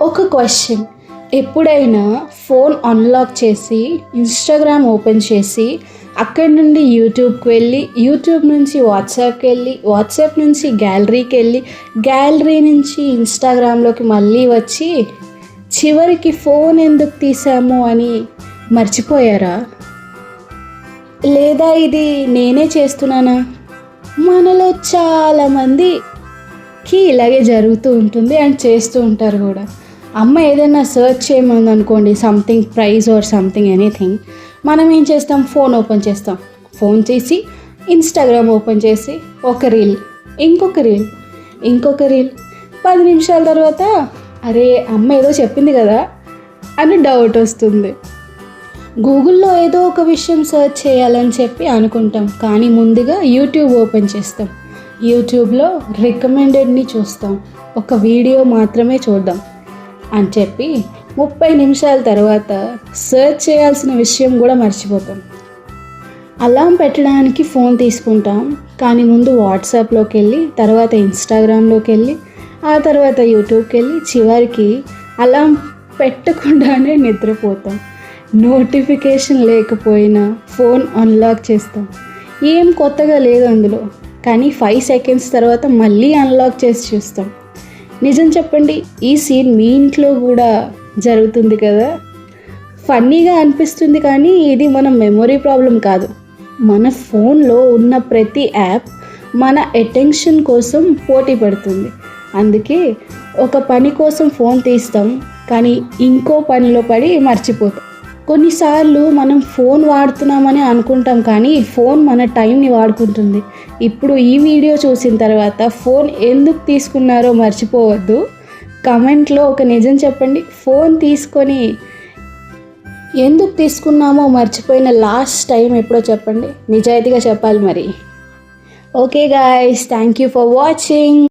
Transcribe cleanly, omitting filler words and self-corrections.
ఒక క్వశ్చన్, ఎప్పుడైనా phone unlock చేసి ఇన్స్టాగ్రామ్ ఓపెన్ చేసి అక్కడి నుండి యూట్యూబ్కి వెళ్ళి యూట్యూబ్ నుంచి వాట్సాప్కి వెళ్ళి వాట్సాప్ నుంచి గ్యాలరీకి వెళ్ళి గ్యాలరీ నుంచి ఇన్స్టాగ్రామ్లోకి మళ్ళీ వచ్చి చివరికి ఫోన్ ఎందుకు తీసాము అని మర్చిపోయారా? లేదా ఇది నేనే చేస్తున్నానా? మనలో చాలామందికి ఇలాగే జరుగుతూ ఉంటుంది అండ్ చేస్తూ ఉంటారు కూడా. అమ్మ ఏదైనా సర్చ్ చేయమంది అనుకోండి, something prize or something anything, మనం ఏం చేస్తాం? ఫోన్ ఓపెన్ చేస్తాం. ఫోన్ తీసి ఇన్స్టాగ్రామ్ ఓపెన్ చేసి ఒక రీల్, ఇంకొక రీల్, ఇంకొక రీల్. 10 నిమిషాల తర్వాత అరే అమ్మ ఏదో చెప్పింది కదా అని డౌట్ వస్తుంది. గూగుల్లో ఏదో ఒక విషయం సర్చ్ చేయాలని చెప్పి అనుకుంటాం, కానీ ముందుగా యూట్యూబ్ ఓపెన్ చేస్తాం. యూట్యూబ్లో రికమెండెడ్ని చూస్తాం, ఒక వీడియో మాత్రమే చూద్దాం అని చెప్పి 30 నిమిషాల తర్వాత సర్చ్ చేయాల్సిన విషయం కూడా మర్చిపోతాం. అలారం పెట్టడానికి ఫోన్ తీసుకుంటాం, కానీ ముందు వాట్సాప్లోకి వెళ్ళి తర్వాత ఇన్స్టాగ్రామ్లోకి వెళ్ళి ఆ తర్వాత యూట్యూబ్కి వెళ్ళి చివరికి అలారం పెట్టకుండానే నిద్రపోతాం. నోటిఫికేషన్ లేకపోయినా ఫోన్ అన్లాక్ చేస్తాం. ఏం కొత్తగా లేదు అందులో, కానీ 5 సెకండ్స్ తర్వాత మళ్ళీ అన్లాక్ చేసి చూస్తాం. నిజం చెప్పండి, ఈ సీన్ మీ ఇంట్లో కూడా జరుగుతుంది కదా? ఫన్నీగా అనిపిస్తుంది, కానీ ఇది మన మెమొరీ ప్రాబ్లం కాదు. మన ఫోన్లో ఉన్న ప్రతి యాప్ మన అటెన్షన్ కోసం పోటీ పడుతుంది. అందుకే ఒక పని కోసం ఫోన్ తీస్తాం, కానీ ఇంకో పనిలో పడి మర్చిపోతాం. కొన్నిసార్లు మనం ఫోన్ వాడుతున్నామని అనుకుంటాం, కానీ ఫోన్ మన టైంని వాడుకుంటుంది. ఇప్పుడు ఈ వీడియో చూసిన తర్వాత ఫోన్ ఎందుకు తీసుకున్నారో మర్చిపోవద్దు. కమెంట్లో ఒక నిజం చెప్పండి. ఫోన్ తీసుకొని ఎందుకు తీసుకున్నామో మర్చిపోయిన లాస్ట్ టైం ఎప్పుడో చెప్పండి. నిజాయితీగా చెప్పాలి మరి. Okay guys, thank you for watching.